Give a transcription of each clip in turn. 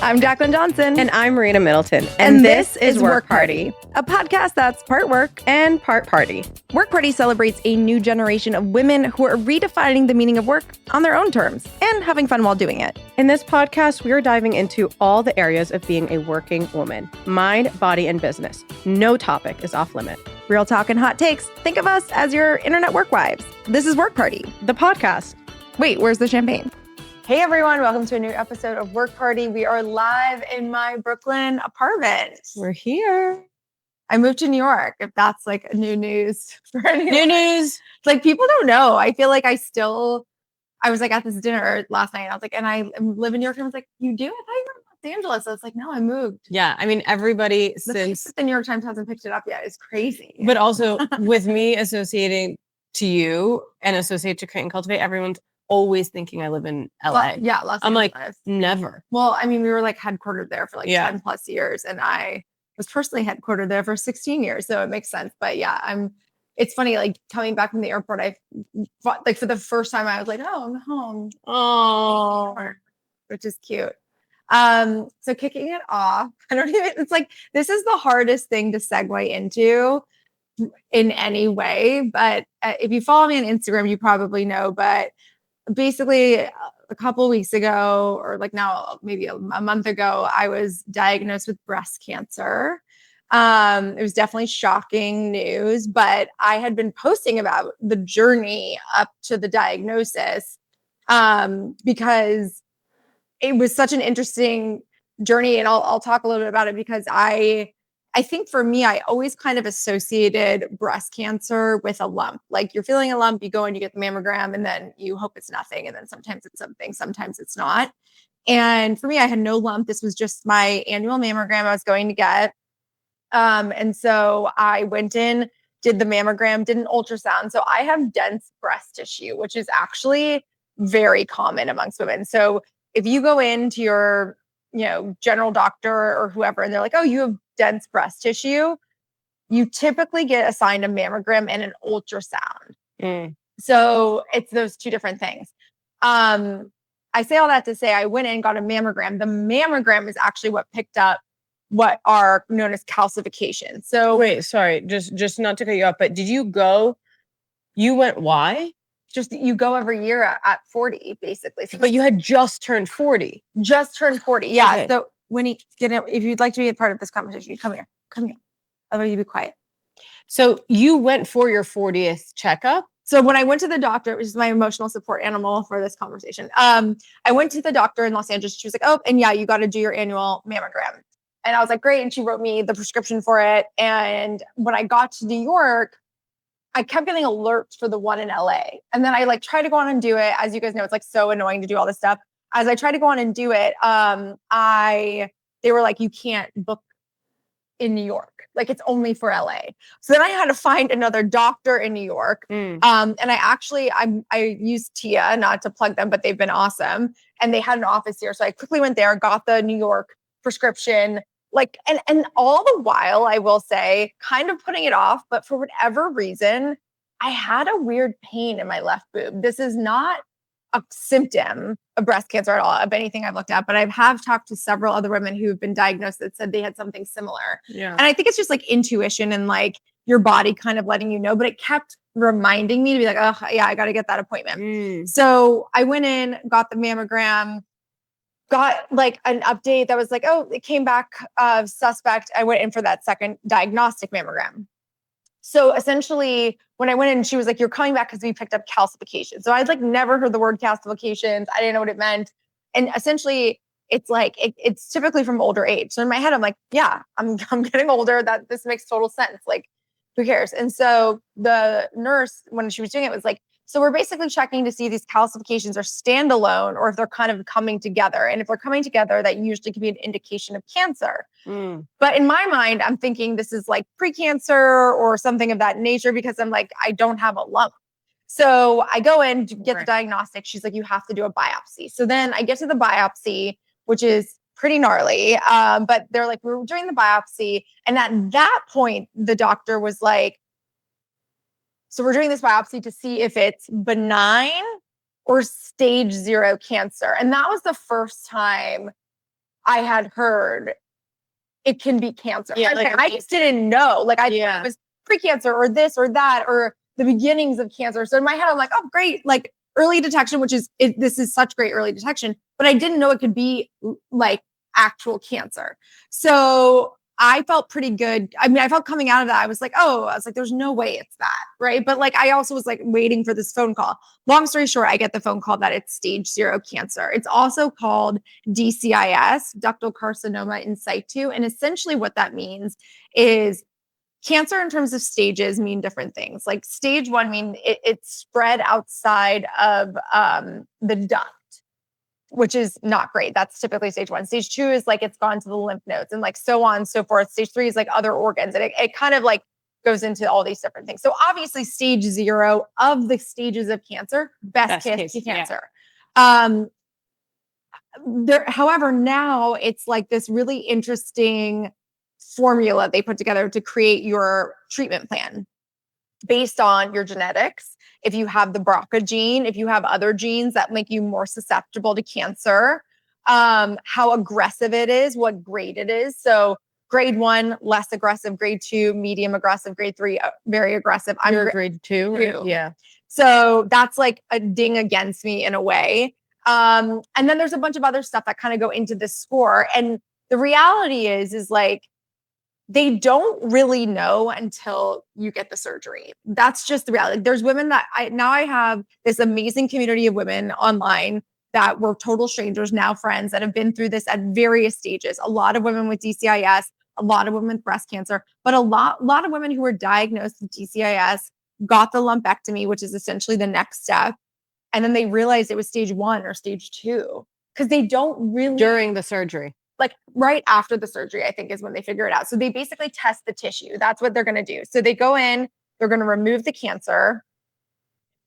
I'm Jaclyn Johnson. And I'm Marina Middleton. And this is WorkParty, a podcast that's part work and part party. WorkParty celebrates a new generation of women who are redefining the meaning of work on their own terms and having fun while doing it. In this podcast, we are diving into all the areas of being a working woman: mind, body, and business. No topic is off limit. Real talk and hot takes. Think of us as your internet work wives. This is WorkParty, the podcast. Wait, where's the champagne? Hey everyone, welcome to a new episode of WorkParty. We are live in my Brooklyn apartment. We're here. I moved to New York, if that's like new news for anyone. New news. Like people don't know. I feel like I was like at this dinner last night. I was like, and I live in New York. And I was like, you do? I thought you were in Los Angeles. I was like, no, I moved. Yeah. I mean, everybody The fact that the New York Times hasn't picked it up yet is crazy. But also with me associating to you and associate to Create and Cultivate, everyone's always thinking I live in LA. Yeah, Los Angeles. I'm like, never. Well, I mean, we were like headquartered there for like 10 plus years. And I was personally headquartered there for 16 years. So it makes sense. But yeah, it's funny, like coming back from the airport, like for the first time I was like, oh, I'm home. Oh, which is cute. So kicking it off, it's like, this is the hardest thing to segue into in any way. But if you follow me on Instagram, you probably know, but basically a couple of weeks ago, or like now maybe a month ago, I was diagnosed with breast cancer. It was definitely shocking news, but I had been posting about the journey up to the diagnosis because it was such an interesting journey. And I'll talk a little bit about it because I think for me, I always kind of associated breast cancer with a lump. Like you're feeling a lump, you go and you get the mammogram, and then you hope it's nothing. And then sometimes it's something, sometimes it's not. And for me, I had no lump. This was just my annual mammogram I was going to get. And so I went in, did the mammogram, did an ultrasound. So I have dense breast tissue, which is actually very common amongst women. So if you go into your, general doctor or whoever, and they're like, oh, you have dense breast tissue, you typically get assigned a mammogram and an ultrasound. So it's those two different things. I say all that to say I went in and got a mammogram. The mammogram is actually what picked up what are known as calcifications. So wait, sorry, just not to cut you off, but you went why? Just you go every year at 40, basically. So, but you had just turned 40. Just turned 40. Yeah. Okay. So if you'd like to be a part of this conversation, you come here. Otherwise you be quiet. So you went for your 40th checkup? So when I went to the doctor, which is my emotional support animal for this conversation, I went to the doctor in Los Angeles. She was like, oh, and yeah, you got to do your annual mammogram. And I was like, great. And she wrote me the prescription for it. And when I got to New York, I kept getting alerts for the one in LA. And then I like tried to go on and do it. As you guys know, it's like so annoying to do all this stuff. As I tried to go on and do it, they were like, you can't book in New York. Like it's only for LA. So then I had to find another doctor in New York. And I used Tia, not to plug them, but they've been awesome. And they had an office here. So I quickly went there, got the New York prescription, and all the while, I will say, kind of putting it off, but for whatever reason, I had a weird pain in my left boob. This is not a symptom of breast cancer at all, of anything I've looked at, but I have talked to several other women who have been diagnosed that said they had something similar. Yeah. And I think it's just like intuition and like your body kind of letting you know, but it kept reminding me to be like, oh yeah, I got to get that appointment. So I went in, got the mammogram, got like an update that was like, oh, it came back suspect. I went in for that second diagnostic mammogram. So essentially when I went in, she was like, you're coming back because we picked up calcification. So I'd like never heard the word calcifications. I didn't know what it meant. And essentially it's like, it's typically from older age. So in my head, I'm like, yeah, I'm getting older. That this makes total sense. Like, who cares? And so the nurse, when she was doing it, was like, so we're basically checking to see if these calcifications are standalone or if they're kind of coming together. And if they're coming together, that usually can be an indication of cancer. But in my mind, I'm thinking this is like precancer or something of that nature because I'm like, I don't have a lump. So I go in to get the diagnostic. She's like, you have to do a biopsy. So then I get to the biopsy, which is pretty gnarly. But they're like, we're doing the biopsy. And at that point, the doctor was like, so we're doing this biopsy to see if it's benign or stage 0 cancer. And that was the first time I had heard it can be cancer. Yeah, I just didn't know. Like I thought it was pre-cancer or this or that or the beginnings of cancer. So in my head, I'm like, oh, great. Like early detection, this is such great early detection, but I didn't know it could be like actual cancer. So I felt pretty good. I mean, I felt coming out of that. I was like, there's no way it's that. Right. But like, I also was like waiting for this phone call. Long story short, I get the phone call that it's stage 0 cancer. It's also called DCIS, ductal carcinoma in situ. And essentially what that means is cancer in terms of stages mean different things. Like stage 1 mean it's spread outside of the duct, which is not great. That's typically stage 1. Stage 2 is like it's gone to the lymph nodes and like so on and so forth. Stage 3 is like other organs. And it kind of like goes into all these different things. So obviously stage 0 of the stages of cancer, best case cancer. Yeah. However, now it's like this really interesting formula they put together to create your treatment plan based on your genetics. If you have the BRCA gene, if you have other genes that make you more susceptible to cancer, how aggressive it is, what grade it is. So grade 1, less aggressive, grade 2, medium aggressive, grade 3, very aggressive. I'm grade 2. Yeah. So that's like a ding against me in a way. And then there's a bunch of other stuff that kind of go into this score. And the reality is like, they don't really know until you get the surgery. That's just the reality. There's women that I have this amazing community of women online that were total strangers, now friends that have been through this at various stages. A lot of women with DCIS, a lot of women with breast cancer, but a lot of women who were diagnosed with DCIS got the lumpectomy, which is essentially the next step. And then they realized it was stage 1 or stage 2 because they don't really during the surgery. Like right after the surgery, I think is when they figure it out. So they basically test the tissue. That's what they're going to do. So they go in, they're going to remove the cancer,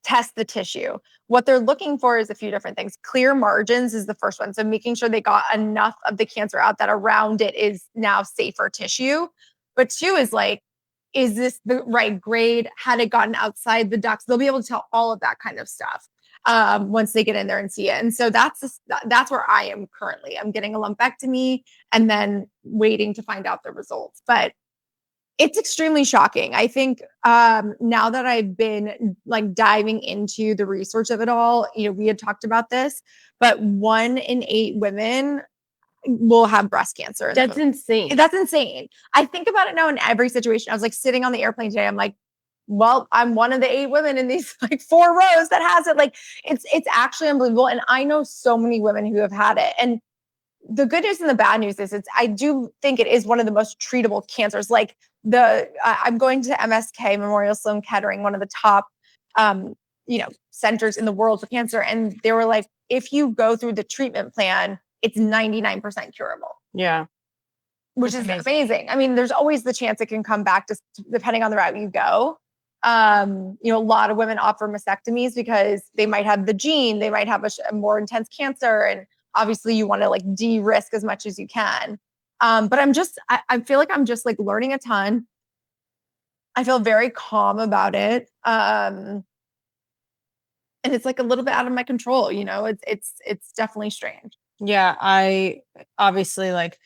test the tissue. What they're looking for is a few different things. Clear margins is the first one. So making sure they got enough of the cancer out that around it is now safer tissue. But 2 is like, is this the right grade? Had it gotten outside the ducts? They'll be able to tell all of that kind of stuff once they get in there and see it. And so that's where I am currently. I'm getting a lumpectomy and then waiting to find out the results. But it's extremely shocking. I think now that I've been like diving into the research of it all, we had talked about this, but 1 in 8 women will have breast cancer. That's insane. That's insane. I think about it now in every situation. I was like sitting on the airplane today. I'm like, well, I'm one of the 8 women in these like 4 rows that has it. Like it's actually unbelievable. And I know so many women who have had it. And the good news and the bad news is I do think it is one of the most treatable cancers. Like I'm going to MSK, Memorial Sloan Kettering, one of the top, centers in the world for cancer. And they were like, if you go through the treatment plan, it's 99% curable. Yeah. Which is amazing. I mean, there's always the chance it can come back just depending on the route you go. A lot of women opt for mastectomies because they might have the gene, they might have a more intense cancer. And obviously you want to like de-risk as much as you can. But I feel like I'm just like learning a ton. I feel very calm about it. And it's like a little bit out of my control, it's definitely strange. Yeah. I obviously like,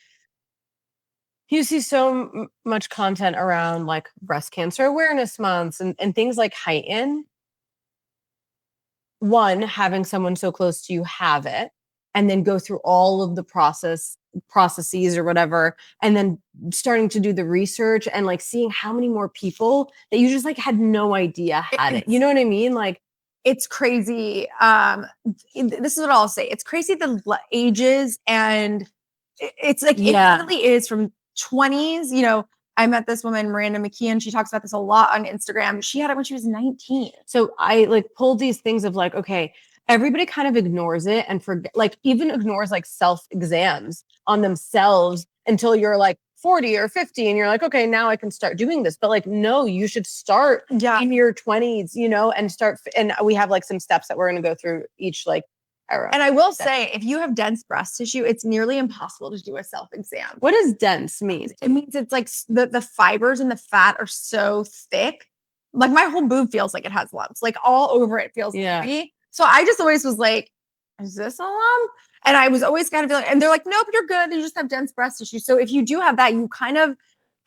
you see so much content around like breast cancer awareness months and things like heighten. 1, having someone so close to you have it and then go through all of the processes or whatever, and then starting to do the research and like seeing how many more people that you just like had no idea had it. You know what I mean? Like it's crazy. This is what I'll say. It's crazy the ages and it's like, it really is from 20s. I met this woman, Miranda McKeon. She talks about this a lot on Instagram. She had it when she was 19. So I like pulled these things of like, okay, everybody kind of ignores it and forget, like even ignores like self exams on themselves until you're like 40 or 50 and you're like, okay, now I can start doing this. But like, no, you should start in your 20s, and start. And we have like some steps that we're going to go through each like era. And I will say, if you have dense breast tissue, it's nearly impossible to do a self-exam. What does dense mean? It means it's like the fibers and the fat are so thick. Like my whole boob feels like it has lumps. Like all over it feels lumpy. So I just always was like, is this a lump? And I was always kind of feeling, and they're like, nope, you're good. You just have dense breast tissue. So if you do have that, you kind of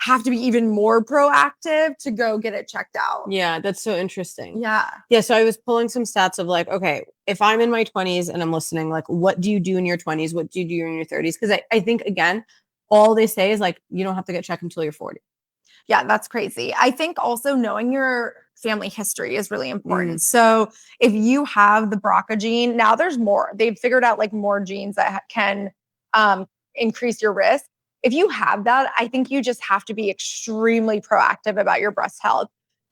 have to be even more proactive to go get it checked out. Yeah, that's so interesting. Yeah. Yeah, so I was pulling some stats of like, okay, if I'm in my 20s and I'm listening, like, what do you do in your 20s? What do you do in your 30s? Because I think, again, all they say is like, you don't have to get checked until you're 40. Yeah, that's crazy. I think also knowing your family history is really important. So if you have the BRCA gene, now there's more. They've figured out like more genes that can increase your risk. If you have that, I think you just have to be extremely proactive about your breast health,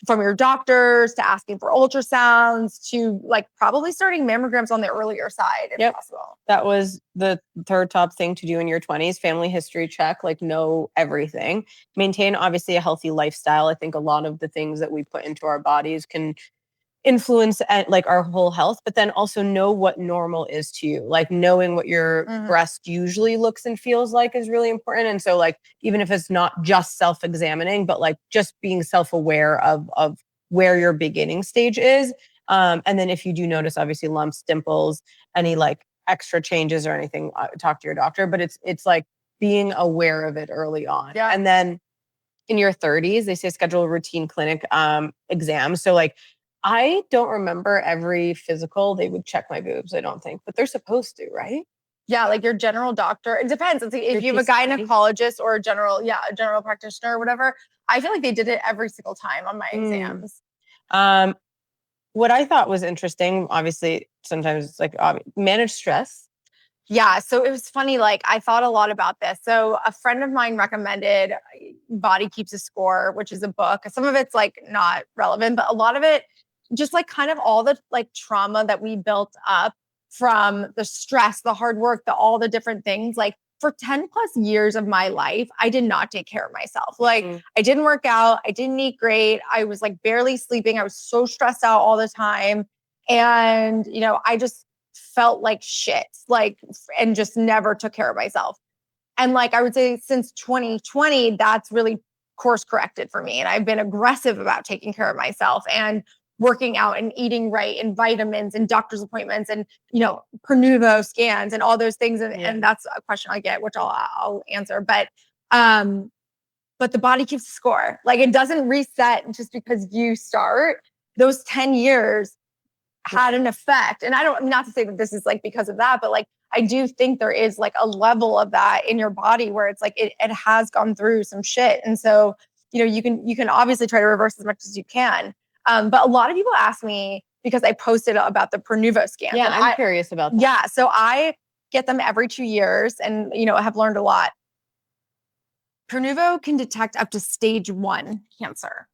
from your doctors to asking for ultrasounds to like probably starting mammograms on the earlier side if possible. That was the third top thing to do in your 20s, family history check, like know everything. Maintain obviously a healthy lifestyle. I think a lot of the things that we put into our bodies can influence like our whole health, but then also know what normal is to you. Like knowing what your breast usually looks and feels like is really important. And so like, even if it's not just self-examining, but like just being self-aware of where your beginning stage is. And then if you do notice obviously lumps, dimples, any like extra changes or anything, talk to your doctor, but it's like being aware of it early on. Yeah. And then in your 30s, they say schedule a routine clinic exam. So like, I don't remember every physical they would check my boobs, I don't think, but they're supposed to, right? Yeah, like your general doctor. It depends. If you have a gynecologist or a general practitioner or whatever, I feel like they did it every single time on my exams. What I thought was interesting, obviously, sometimes it's like manage stress. Yeah, so it was funny. Like I thought a lot about this. So a friend of mine recommended Body Keeps a Score, which is a book. Some of it's like not relevant, but a lot of it just like kind of all the like trauma that we built up from the stress, the hard work, all the different things. Like for 10 plus years of my life, I did not take care of myself. Like I didn't work out. I didn't eat great. I was like barely sleeping. I was so stressed out all the time. And, I just felt like shit, like, and just never took care of myself. And like, I would say since 2020, that's really course corrected for me. And I've been aggressive about taking care of myself and working out and eating right and vitamins and doctor's appointments and, Pernuvo scans and all those things. And that's a question I get, which I'll answer. But the body keeps a score. Like it doesn't reset just because you start. Those 10 years had an effect. And not to say that this is like because of that, but like, I do think there is like a level of that in your body where it's like, it has gone through some shit. And so, you can obviously try to reverse as much as you can. But a lot of people ask me because I posted about the Pernuvo scans. Yeah, I'm curious about that. Yeah. So I get them every 2 years and, have learned a lot. Pernuvo can detect up to stage 1 cancer.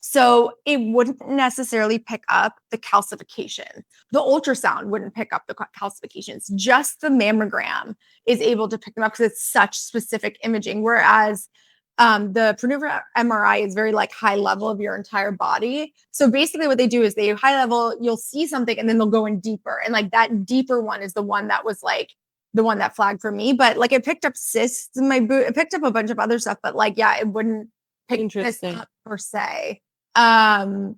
So it wouldn't necessarily pick up the calcification. The ultrasound wouldn't pick up the calcifications. Just the mammogram is able to pick them up because it's such specific imaging. Whereas the Pernuvo MRI is very like high level of your entire body. So basically what they do is they high level, you'll see something and then they'll go in deeper. And like that deeper one is the one that was like the one that flagged for me. But like it picked up cysts in my boot. It picked up a bunch of other stuff, but like, yeah, it wouldn't pick this up per se. Again,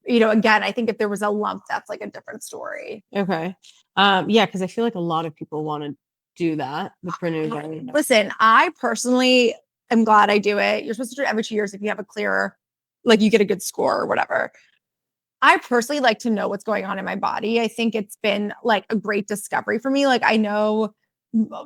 I think if there was a lump, that's like a different story. Okay. Yeah, because I feel like a lot of people want to do that, the Pernuvo. Listen, I personally am glad I do it. You're supposed to do it every 2 years if you have a clear, like you get a good score or whatever. I personally like to know what's going on in my body. I think it's been like a great discovery for me. Like I know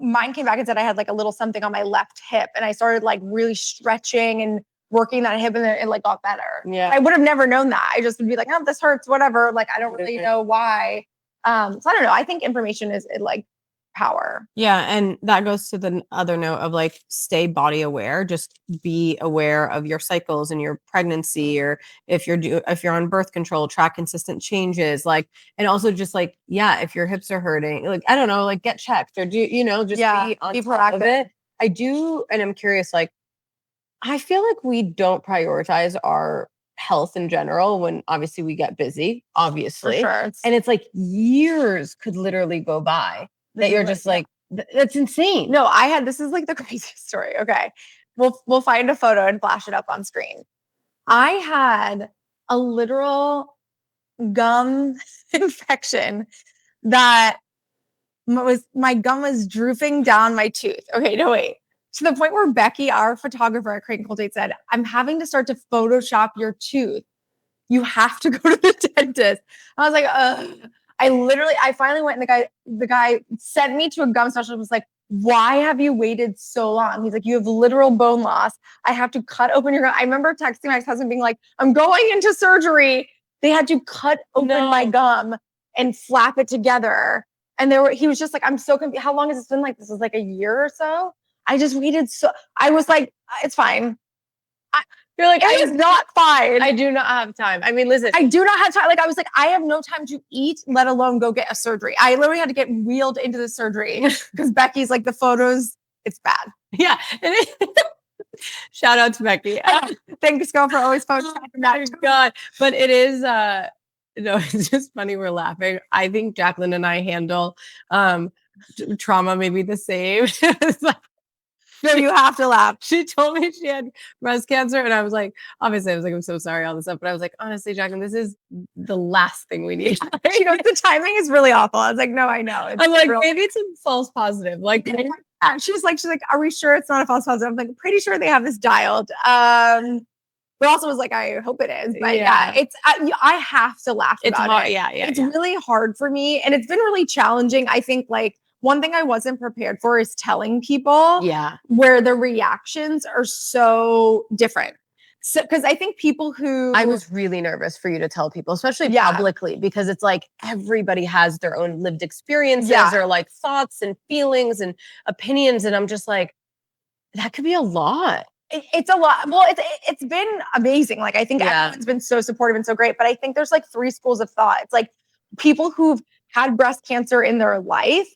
mine came back and said I had like a little something on my left hip and I started like really stretching and working that hip and it like got better. Yeah. I would have never known that. I just would be like, oh, this hurts, whatever. Like, I don't really know why. So I don't know. I think information is like power. Yeah. And that goes to the other note of like, stay body aware, just be aware of your cycles and your pregnancy, or if you're on birth control, track consistent changes, like, and also just like, yeah, if your hips are hurting, like, I don't know, like get checked or just be proactive of it. I do. And I'm curious, like, I feel like we don't prioritize our health in general when obviously we get busy, obviously. For sure. And it's like years could literally go by that you're just like, that's insane. No, this is like the craziest story. Okay. We'll find a photo and flash it up on screen. I had a literal gum infection that my gum was drooping down my tooth. Okay, no, wait. To the point where Becky, our photographer at Create Cultivate, said, I'm having to start to Photoshop your tooth. You have to go to the dentist. I was like, ugh. I finally went and the guy sent me to a gum specialist and was like, why have you waited so long? He's like, you have literal bone loss. I have to cut open your gum. I remember texting my ex-husband being like, I'm going into surgery. They had to cut open my gum and flap it together. And he was just like, I'm so confused. How long has this been like? This is like a year or so. I just waited. I was like, it's fine. You're like, it is not fine. I do not have time. I mean, listen. I do not have time. Like, I was like, I have no time to eat, let alone go get a surgery. I literally had to get wheeled into the surgery because Becky's like, the photos, it's bad. Yeah. Shout out to Becky. Thanks, girl, for always photoshopping that. God. But it is, no, it's just funny. We're laughing. I think Jaclyn and I handle trauma maybe the same. It's like, no, you have to laugh. She told me she had breast cancer, and I was like, obviously, I was like, I'm so sorry, all this stuff. But I was like, honestly, Jaclyn, this is the last thing we need. She goes, the timing is really awful. I was like, no, I know. I'm like, maybe it's a false positive. Like, she's like, are we sure it's not a false positive? I'm like, pretty sure they have this dialed. But also was like, I hope it is. But yeah, it's I have to laugh about hard. it. Yeah. It's really hard for me, and it's been really challenging. I think like one thing I wasn't prepared for is telling people where the reactions are so different. So, because I think people who I was really nervous for you to tell people, especially publicly, because it's like everybody has their own lived experiences or like thoughts and feelings and opinions. And I'm just like, that could be a lot. It's a lot. Well, it's been amazing. Like, I think everyone's been so supportive and so great, but I think there's like 3 schools of thought. It's like people who've had breast cancer in their life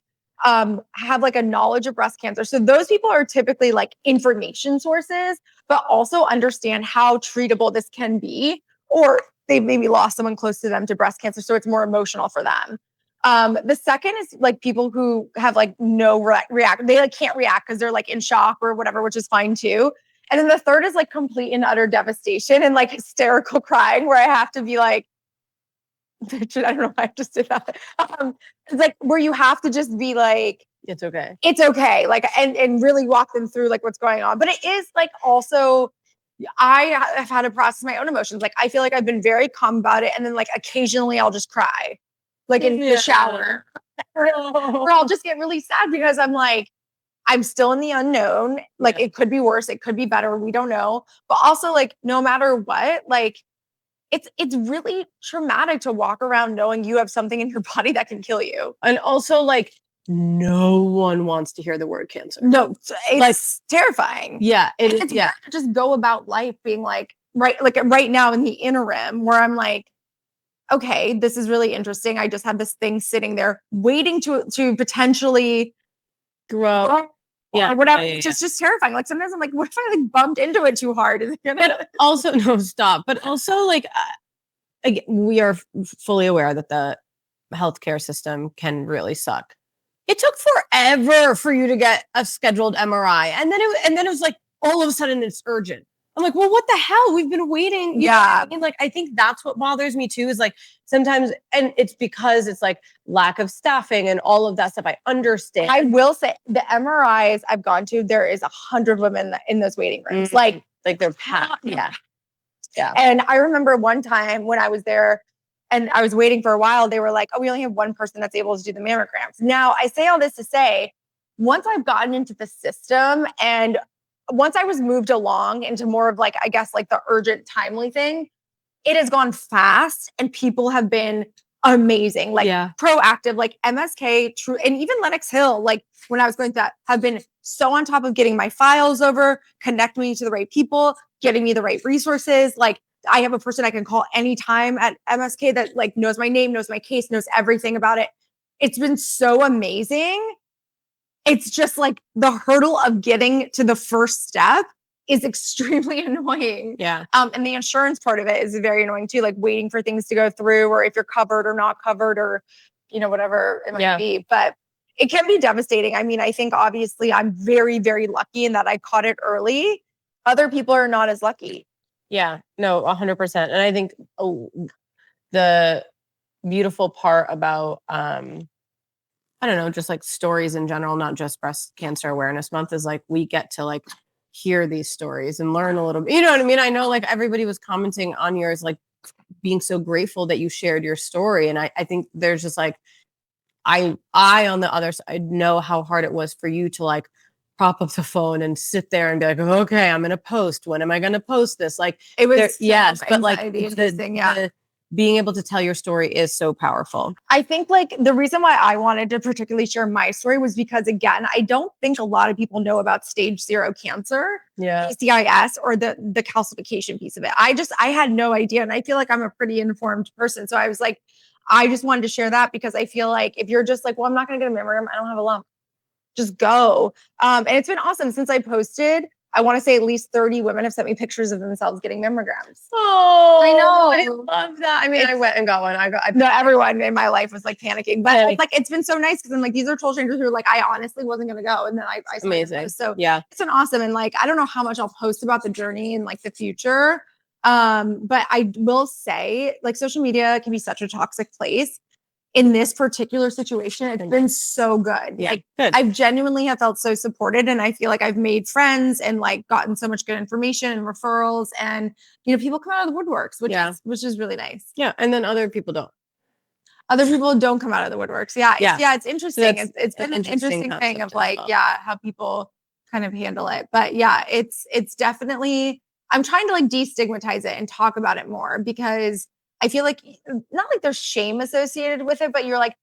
have like a knowledge of breast cancer. So those people are typically like information sources, but also understand how treatable this can be, or they've maybe lost someone close to them to breast cancer. So it's more emotional for them. The second is like people who have like no react. They like can't react because they're like in shock or whatever, which is fine too. And then the third is like complete and utter devastation and like hysterical crying where I have to be like, I don't know why I just did that. It's like where you have to just be like, it's okay. It's okay. Like, and really walk them through like what's going on. But it is like also, I have had to process my own emotions. Like, I feel like I've been very calm about it. And then like occasionally I'll just cry, like in the shower. or I'll just get really sad because I'm like, I'm still in the unknown. Like it could be worse. It could be better. We don't know. But also like, no matter what, like, it's really traumatic to walk around knowing you have something in your body that can kill you. And also like no one wants to hear the word cancer. No, it's like terrifying. Yeah. It's just go about life being like, right now in the interim where I'm like, okay, this is really interesting. I just had this thing sitting there waiting to potentially grow. Or whatever. It's just terrifying. Like sometimes I'm like, what if I like bumped into it too hard? But also, no, stop. But also like, again, we are fully aware that the healthcare system can really suck. It took forever for you to get a scheduled MRI. And then it was like, all of a sudden it's urgent. I'm like, well, what the hell? We've been waiting. You know what I mean? Like, I think that's what bothers me too, is like sometimes, and it's because it's like lack of staffing and all of that stuff. I understand. I will say the MRIs I've gone to, there is 100 women in those waiting rooms. Mm-hmm. Like they're packed. Yeah. And I remember one time when I was there and I was waiting for a while, they were like, oh, we only have one person that's able to do the mammograms. Now I say all this to say, once I've gotten into the system and once I was moved along into more of like, I guess like the urgent, timely thing, it has gone fast and people have been amazing, like proactive, like MSK, True, and even Lenox Hill, like when I was going through that, have been so on top of getting my files over, connect me to the right people, getting me the right resources. Like I have a person I can call anytime at MSK that like knows my name, knows my case, knows everything about it. It's been so amazing. It's just like the hurdle of getting to the first step is extremely annoying. Yeah. And the insurance part of it is very annoying too, like waiting for things to go through or if you're covered or not covered or, you know, whatever it might be. But it can be devastating. I mean, I think obviously I'm very, very lucky in that I caught it early. Other people are not as lucky. Yeah, no, 100%. And I think the beautiful part about I don't know, just like stories in general, not just Breast Cancer Awareness Month, is like we get to like hear these stories and learn a little bit. You know what I mean? I know like everybody was commenting on yours, like being so grateful that you shared your story. And I think there's just like, I on the other side know how hard it was for you to like prop up the phone and sit there and be like, okay, I'm gonna post. When am I gonna post this? Like It was yes, but like the being able to tell your story is so powerful. I think like the reason why I wanted to particularly share my story was because again, I don't think a lot of people know about stage 0 cancer, Yeah. PCIS, or the calcification piece of it. I had no idea. And I feel like I'm a pretty informed person. So I was like, I just wanted to share that because I feel like if you're just like, well, I'm not going to get a mammogram, I don't have a lump, just go. And it's been awesome since I posted. I want to say at least 30 women have sent me pictures of themselves getting mammograms. Oh, I know. I love that. I mean, I went and got one. No, everyone in my life was like panicking, but it's like, it's been so nice because I'm like, these are total strangers who are like, I honestly wasn't going to go. And then I amazing. So yeah, it's been awesome. And like, I don't know how much I'll post about the journey in like the future. But I will say like social media can be such a toxic place. In this particular situation, it's been so good. Yeah, like good. I've genuinely have felt so supported, and I feel like I've made friends and like gotten so much good information and referrals, and you know, people come out of the woodworks, which is really nice. Yeah, and then other people don't. Other people don't come out of the woodworks. Yeah, it's interesting. It's been an interesting thing of like, how people kind of handle it. But yeah, it's definitely. I'm trying to like destigmatize it and talk about it more because I feel like not like there's shame associated with it, but you're like,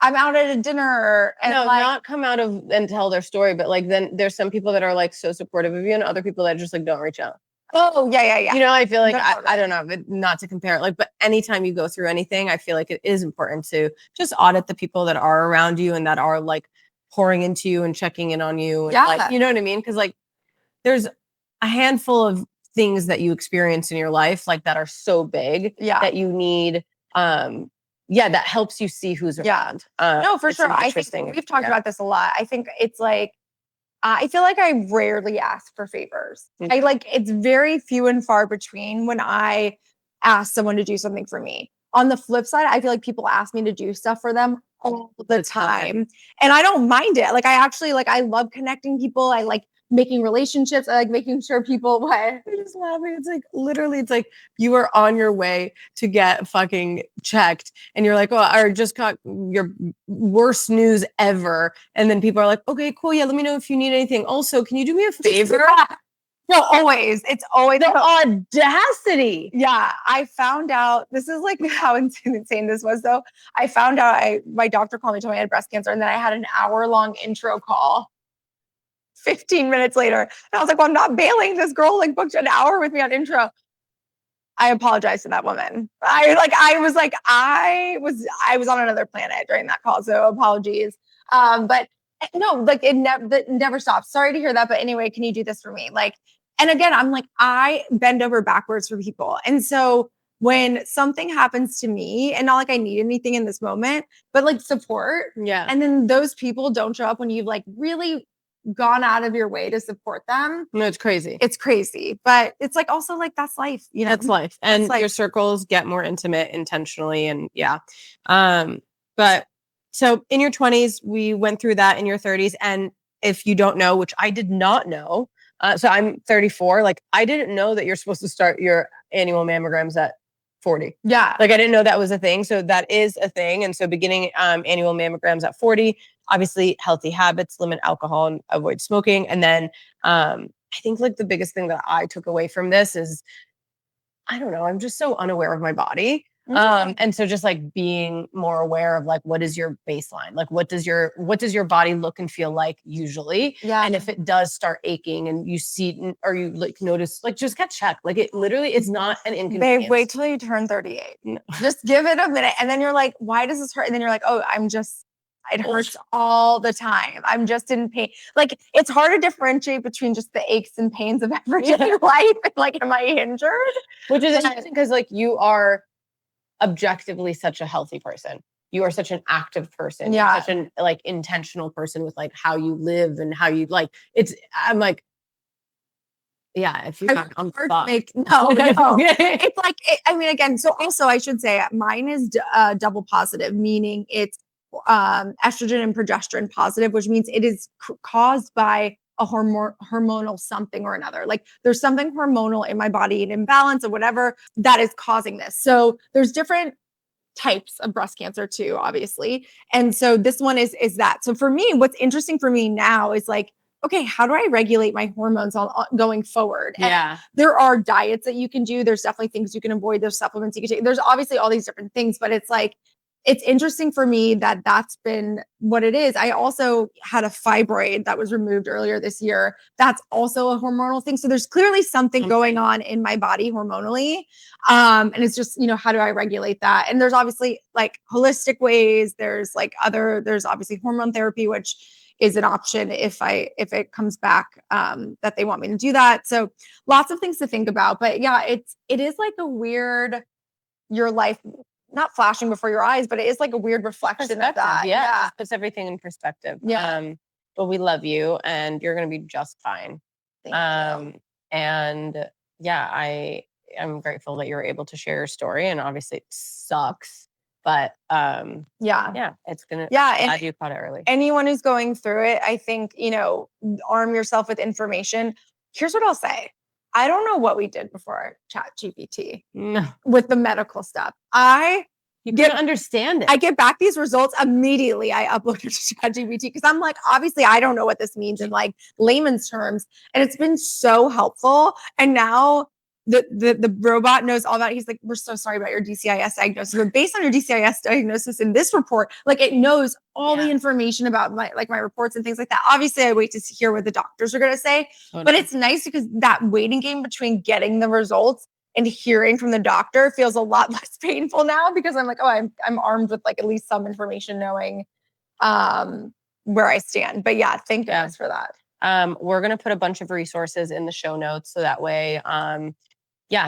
I'm out at a dinner and not come out of and tell their story, but like then there's some people that are like so supportive of you and other people that just like don't reach out. Oh yeah. You know, I feel like I don't know, but not to compare it, like, but anytime you go through anything, I feel like it is important to just audit the people that are around you and that are like pouring into you and checking in on you. And, like, you know what I mean? Because like there's a handful of things that you experience in your life like that are so big that you need that helps you see who's around. No, for sure. I think we've talked about this a lot. I think it's like I feel like I rarely ask for favors. I like it's very few and far between when I ask someone to do something for me. On the flip side, I feel like people ask me to do stuff for them all the time. And I don't mind it. Like I actually like I love connecting people. I like making relationships. I like making sure people I'm just laughing. It's like literally it's like you are on your way to get fucking checked and you're like, oh, or just got your worst news ever. And then people are like, okay, cool. Yeah, let me know if you need anything. Also, can you do me a favor? No, always. It's always the audacity. Yeah. I found out this is like how insane this was though. I found out my doctor called me, told me I had breast cancer, and then I had an hour-long intro call 15 minutes later. And I was like, well, I'm not bailing. This girl like booked an hour with me on intro. I apologize to that woman. I was on another planet during that call. So apologies. But no, like it never stops. Sorry to hear that. But anyway, can you do this for me? Like, and again, I'm like, I bend over backwards for people. And so when something happens to me, and not like I need anything in this moment, but like support. Yeah. And then those people don't show up when you've like really gone out of your way to support them. No, it's crazy. It's crazy. But it's like also like that's life, you know? That's life. And that's life. Your circles get more intimate intentionally. And but so in your 20s, we went through that in your 30s. And if you don't know, which I did not know, so I'm 34, like I didn't know that you're supposed to start your annual mammograms at 40. Yeah. Like I didn't know that was a thing. So that is a thing. And so beginning annual mammograms at 40, obviously healthy habits, limit alcohol and avoid smoking. And then I think like the biggest thing that I took away from this is, I don't know, I'm just so unaware of my body. And so just like being more aware of like, what is your baseline? Like, what does your body look and feel like usually? Yeah. And if it does start aching and you see, or you like notice, like just get checked. Like it literally is not an inconvenience. Babe, wait till you turn 38. No. Just give it a minute. And then you're like, why does this hurt? And then you're like, oh, it hurts all the time. I'm just in pain. Like it's hard to differentiate between just the aches and pains of everyday life. And like, am I injured? Which is interesting because like you are objectively such a healthy person. You are such an active person. Yeah. You're such an like intentional person with like how you live and how you like I'm like, yeah, if you're not, I'm fucked. No. It's like, I mean, again, so also I should say mine is double positive, meaning it's estrogen and progesterone positive, which means it is caused by a hormonal something or another. Like there's something hormonal in my body, an imbalance or whatever that is causing this. So there's different types of breast cancer too, obviously. And so this one is that. So for me, what's interesting for me now is like, okay, how do I regulate my hormones going forward? And there are diets that you can do. There's definitely things you can avoid. There's supplements you can take. There's obviously all these different things, but it's like, it's interesting for me that that's been what it is. I also had a fibroid that was removed earlier this year. That's also a hormonal thing. So there's clearly something going on in my body hormonally. And it's just, how do I regulate that? And there's obviously like holistic ways. There's obviously hormone therapy, which is an option if it comes back, that they want me to do that. So lots of things to think about, but yeah, it is like a weird, your life not flashing before your eyes, but it is like a weird reflection of that. Yeah. Puts everything in perspective. Yeah. But we love you and you're going to be just fine. Thank you. And yeah, I am grateful that you were able to share your story, and obviously it sucks, but it's going to, glad you caught it early. Anyone who's going through it, I think, arm yourself with information. Here's what I'll say. I don't know what we did before ChatGPT with the medical stuff. You couldn't understand it. I get back these results immediately. I upload it to ChatGPT because I'm like, obviously, I don't know what this means in like layman's terms, and it's been so helpful. And now the robot knows all about it. He's like, we're so sorry about your DCIS diagnosis, but based on your DCIS diagnosis in this report, like it knows all the information about my reports and things like that. Obviously, I wait to hear what the doctors are going to say, but it's nice because that waiting game between getting the results and hearing from the doctor feels a lot less painful now because I'm like, oh, I'm armed with like at least some information, knowing where I stand. But yeah, thank goodness for that. We're going to put a bunch of resources in the show notes so that way,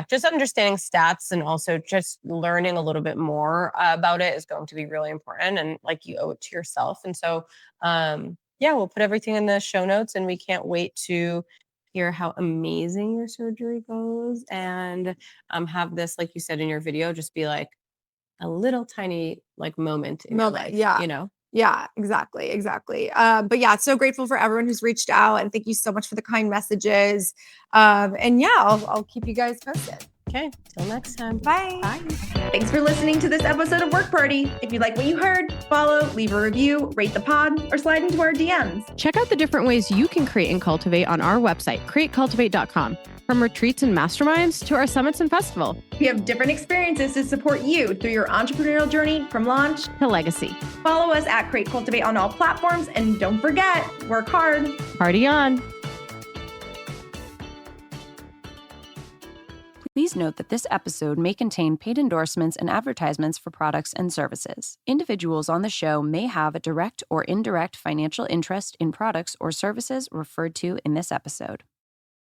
just understanding stats and also just learning a little bit more about it is going to be really important, and like you owe it to yourself. And so, we'll put everything in the show notes, and we can't wait to hear how amazing your surgery goes, and have this, like you said in your video, just be like a little tiny like moment in your life, Yeah, exactly. But yeah, so grateful for everyone who's reached out, and thank you so much for the kind messages. I'll keep you guys posted. Okay, till next time. Bye. Thanks for listening to this episode of Work Party. If you like what you heard, follow, leave a review, rate the pod, or slide into our DMs. Check out the different ways you can create and cultivate on our website, createcultivate.com. From retreats and masterminds to our summits and festival. We have different experiences to support you through your entrepreneurial journey from launch to legacy. Follow us at Create Cultivate on all platforms, and don't forget, work hard. Party on. Please note that this episode may contain paid endorsements and advertisements for products and services. Individuals on the show may have a direct or indirect financial interest in products or services referred to in this episode.